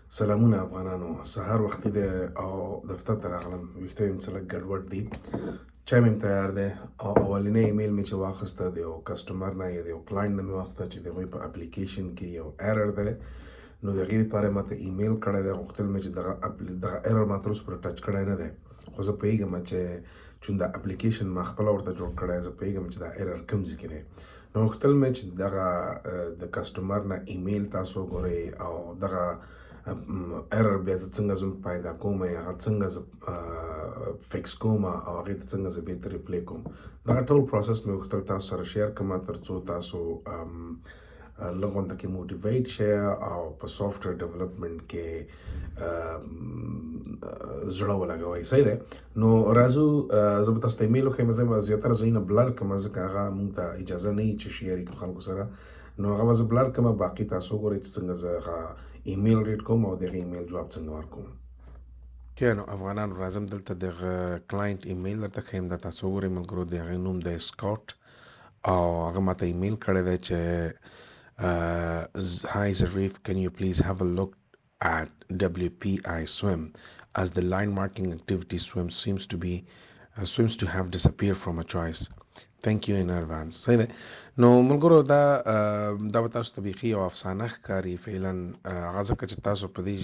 سلامونه افغانانو سهار وختي دی او دفتر ته راغلم ویښته مې څه لږ ګډوډ دي چای مې تیار دی او اولنی ایمیل مې چې واخیسته د یو کسټمر نه یا د یو کلاینټ نه مې واخیسته چې د هغوی په اپلیکیشن کې یو ایرر دی نو د هغې لپاره ماته ایمیل کړی دی غوښتل مې چې دغه ایرر ما تر اوسه پورې ټچ کړی نه دی خو زه پوهېږم چې چون دا اپلیکیشن ما خپله ورته جوړ کړی زه پوهېږم چې دا ایرر کوم ځای کې دی نو غوښتل مې چې دغه د کسټمر نه ایمیل تاسو وګورئ او دغه ایرر بیا زه څنګه زه پیدا کوم یا هغه څنګه زه فکس کوم او هغې ته څنګه زه بېرته ریپلی کوم دغه ټول پروسس مې غوښتل تاسو سره شیر کړم تر څو تاسو لږ غونډه کې موټیویټ شئ او په سافټویر ډیولپمنټ کې زړه ولګوئ صحیح دی نو راځو زه به تاسو ته ایمیل وښیم زه به زیاتره ځایونه بلر کړم ځکه هغه موږ ته اجازه نه وي چې شیر یې کړو خلکو سره نو هغه به زه بلر کړم باقي تاسو وګورئ چې څنګه زه هغه ایمیل ریډ کوم او دغه ایمیل جواب څنګه ورکوم نو افغانانو راځم دلته دغه کلاینټ ایمیل درته ښیم دا تاسو وګورئ ملګرو د هغې نوم دی سکاټ او هغه ماته ایمیل کړی دی چې hi Zarif, can you please have a look at WPI swim as the line marking activity seems to have disappeared from a choice. Thank you in advance. صحیح دی نو ملګرو دا به تاسو ته بیخي یو افسانه ښکاري فعلا هغه ځکه چې تاسو په دې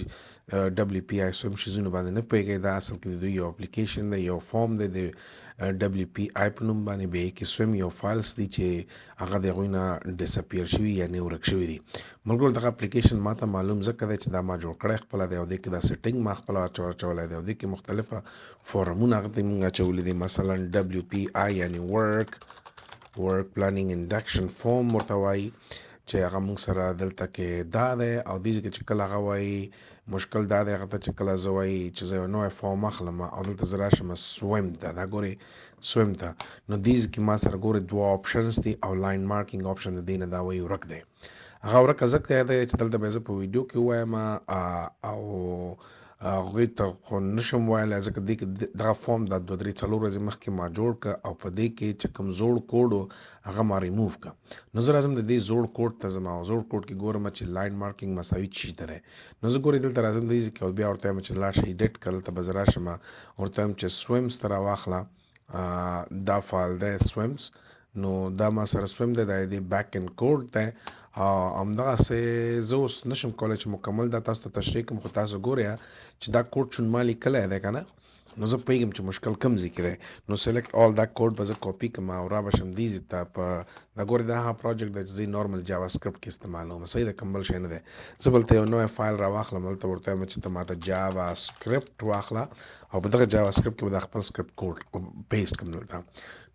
WPI swim شیزونو باندې نه پوهېږئ دا اصل کې د دوی یو اپلیکیشن دی یو فارم دی د WPI په نوم باندې بیا کې swim یو فایلز دی چې هغه د هغوی نه ډسپیر شوي یعنې ورک شوي دي ملګرو دغه اپلیکیشن ما ته معلوم ځکه دی چې دا ما جوړ کړی خپله دی او دې کې دا سیټینګ ما خپله اچولی دی او دې کې مختلفه فورمونه هغه ته موږ اچولي دي مثلا WPI یعنې work planning induction form ورته وایي چې هغه موږ سره دلته کې دا دی او دې کې چې کله هغه وایي مشکل دا دی هغه ته چې کله زه وایي چې زه یو نوی فارم اخلم او دلته زه راشم سویم ته دا ګورې سویم ته نو دې کې ما سره ګورې دوه آپشنز دي او لاین مارکینګ آپشن د دې نه دا وایي ورک دی هغه ورکه ځکه دی چې دلته به زه په ویډیو کې ووایم او هغوی ته خو نشم ویلی ځکه دې کې دغه فارم دا 2-3 ورځې مخکې ما جوړ کړه او په دې کې چې کوم زوړ کوډ و هغه ما ریموو کړه نو زه راځم د دې زوړ کوډ ته ځم او زوړ کوډ کې ګورم چې لاین مارکینګ مساوي څه شي ته دی نو زه ګورې دلته راځم دې کې او بیا ورته وایم چې لاړ شئ ایډیټ کړه دلته به زه راشم ورته وایم چې سویمز ته راواخله دا فایل دی سویمز نو دا ما سره سویم دی دا د بیک اینډ کوډ دی همدغسې زه اوس نشم کولی چې مکمل دا تاسو ته تشریح کړم خو تاسو ګورئ چې دا کوډ چون ما لیکلی دی که نه نو زه پوهېږم چې مشکل کوم ځای کې دی نو سلیکټ آل دا کوډ به زه کاپي کړم او را به شم دې ځای ته په دا ګورې دا هغه پروجیکټ دی چې زه نارمل جاوا سکرپټ کې استعمالوم صحیح دی کوم بل شی نه دی زه به دلته یو نوی فایل راواخلم دلته ورته وایم چې ته ماته جاوا سکرپټ واخله او په دغه جاوا سکرپټ کې به دا خپل سکرپټ کوډ پیسټ کړم دلته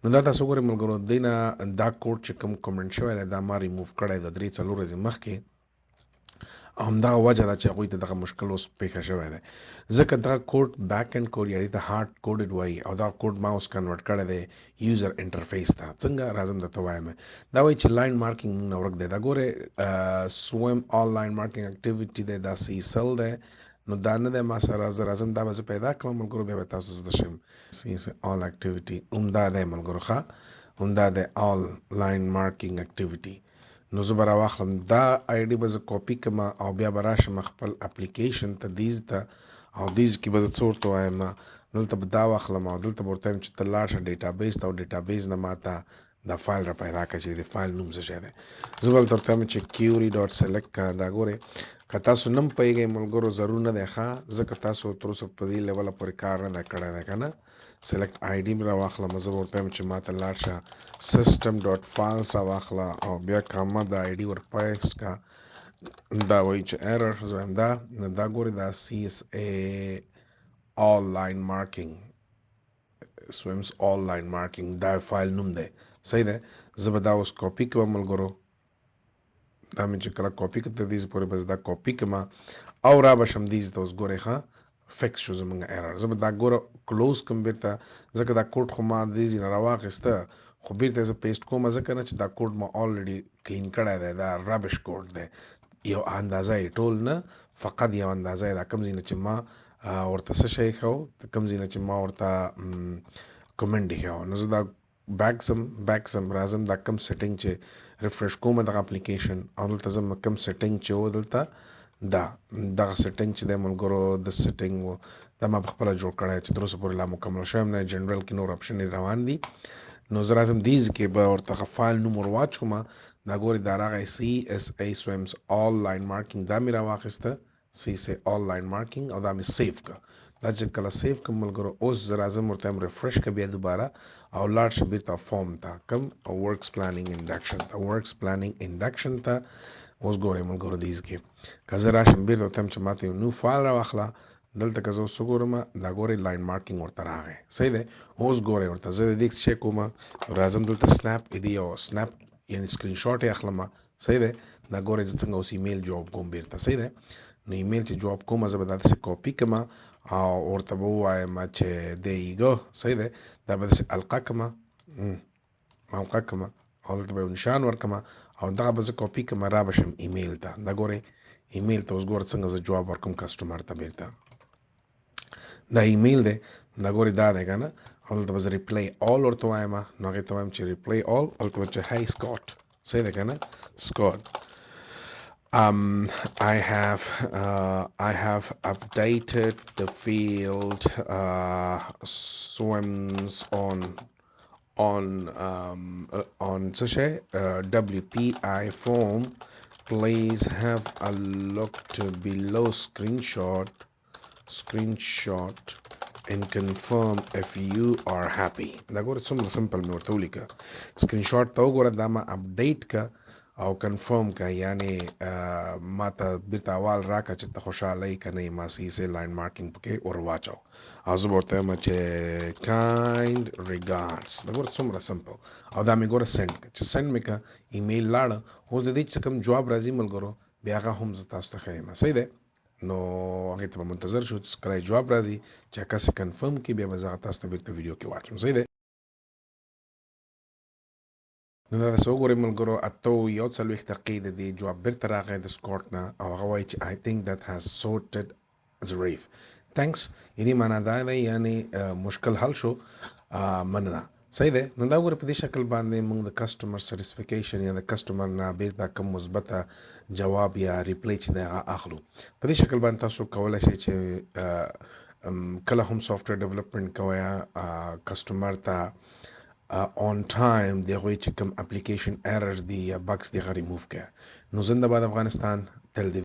نو دا تاسو ګورئ ملګرو دې نه دا کوډ چې کوم کومنټ شوی دی دا ما ریموو کړی د 3-4 ورځې مخکې همدغه وجه ده چې هغوی ته دغه مشکل اوس پیښه شوی دی ځکه دغه کوډ بیک اینډ کوډ یعنې ته هارډ کوډډ وایي او دا کوډ ما اوس کنورټ کړی دی یوزر انټرفیس ته څنګه راځم درته وایم دا وایي چې لاین مارکینګ موږ نه ورک دی دا ګورې سویم آل لاین مارکینګ اکټیویټي دی دا سیسل دی نو دا نه دی ما سره زه راځم دا به زه پیدا کړم ملګرو بیا به تاسو زده شم آل اکټیویټي همدا دی ملګرو ښه همدا دی آل لاین مارکینګ اکټیویټي نو زه به راواخلم دا آی ډي به زه کاپي کړم او بیا به راشم خپل اپلیکیشن ته دیز ته او دیز کې به زه څه ورته وایم دلته به دا واخلم او دلته به ورته وایم چې ته لاړ شه ډیټابیس ته او ډیټابیس نه ما ته دا فایل را پیدا کړه چې د فایل نوم څه شی دی زه به دلته ورته وایم چې کیوري ډاټ سلیکټ کړه دا ګورې که تاسو نه هم پوهېږئ ملګرو ضرور نه دی ښه ځکه تاسو تر اوسه په دې لیوله پورې کار نه دی کړی دی که نه سلیکټ آی ډي را واخلم زه به ورته وایم چې ما ته لاړ شه سیسټم ډاټ فایلز را واخله او بیا کامه د آی ډي ور پیسټ کړه دا وایي چې ایرر زه وایم دا ګورې دا CSA all line marking swims all line marking دا فایل نوم دی صحیح دی زه به دا اوس کاپي کړم ملګرو دا مې چې کله کاپي کړه تر دې پورې بس دا کاپي کړم او را به شم دې ته اوس ګورئ ښه فکس شو زمونږ ایرر زه به دا ګوره کلوز کړم بېرته ځکه دا کوډ خو ما دې ځای نه راواخیسته خو بېرته زه پیسټ کوم ځکه نه چې دا کوډ ما آلریډي کلین کړی دی دا ربش کوډ دی یو اندازه یې ټول نه فقط یو اندازه یې دا کوم ځای نه چې ما ورته څه شی ښه و کوم ځای نه چې ما ورته کومنټ یې ښه و نو زه دا بیک سم راځم دا کم سیټینګ چې ریفریش کوم دغه اپلیکیشن او دلته زه کوم سیټینګ چې و دلته دغه سیټینګ چې د ملګرو د سیټینګ دا ما په خپل جوړ کړی چې تر اوسه پورې لا مکمل شوی نه. جنرال کې نور اپشن روان دي. نو زه راځم دیز کې به ورته فایل نوم ور واچوم. دا ګورې دا راغی CSA swims all line marking دا مې راواخیسته CSA all line marking او دا مې سیف کړه. دا چې کله سیف کړم ملګرو اوس زه راځم ورته ریفرش کړه بیا دوباره او لاړ شم بیرته فارم ته کوم ورکس پلانینګ انډکشن ته اوس ګورئ ملګرو دیز کې که زه راشم بیرته ورته چې ماته یو نو فایل راواخله دلته که زه اوس وګورم دا ګورئ لاین مارکینګ ورته راغی صحیح دی. اوس ګورئ ورته زه د دې څه کوم راځم دلته سنیپ دې یو سنیپ یعنی سکرین شاټ یې اخلم صحیح دی. دا ګورئ زه څنګه اوس ایمیل جواب کوم بیرته صحیح دی. نو ایمیل چې جواب کوم زه به دا داسې کاپي کړم او ورته به ووایم چې there you go صحیح دی. دا به داسې القا کړم او دلته به یو نشان ورکړم او دغه به زه کاپي کړم را به شم ایمیل ته. دا ګورئ ایمیل ته اوس ګوره څنګه زه جواب ورکوم کسټمر ته بیرته دا ایمیل دی. دا ګورئ دا دی که نه او دلته به زه ریپلی آل ورته وایم نو هغې ته وایم چې ریپلی آل هلته به چې هی سکاټ صحیح دی که نه سکاټ I have updated the field swims on such a WPI form. Please have a look to below screenshot and confirm if you are happy. دا ګوره څومره سمپل مې ورته ولیکه سکرین شاټ ته وګوره دا ما اپډیټ که او کنفرم که یعنی ما ته بیرته اول راکړه چې ته خوشحاله یې که نه یې ما CSA لاین مارکینګ پکې ور واچو او زه به ورته وایم چې کایند ریګارډس. دا ګوره څومره سمپل او دا مې ګوره سینډ که چې سینډ مې که ایمیل لاړه اوس د دې چې کوم جواب راځي ملګرو بیا هغه هم زه تاسو ته ښیم صحیح دی. نو هغې ته به منتظر شو چې کله جواب راځي چې کسې کنفرم کړي بیا به زه هغه تاسو ته بیرته ویډیو کې واچوم صحیح دی. نو دا داسې وګورئ ملګرو 48 دقیقې د دې جواب بیرته راغی د سکاټ نه او هغه وایي چې I think that has sorted Zarif thanks یعنی معنا دا دی یعنی مشکل حل شو مننه صحیح دی. نو دا وګورئ په دې شکل باندې موږ د کسټمر سټیسفیکیشن یا د کسټمر نه بیرته کوم مثبته جواب یا ریپلی چې دی هغه اخلو. په دې شکل باندې تاسو کولی شئ چې کله هم سافټویر ډیولپمنټ کوئ کسټمر ته on time د هغوی چې کوم اپلیکیشن ایرر دی یا بګس دی هغه ریموو کړه. نو زنده باد افغانستان تل دې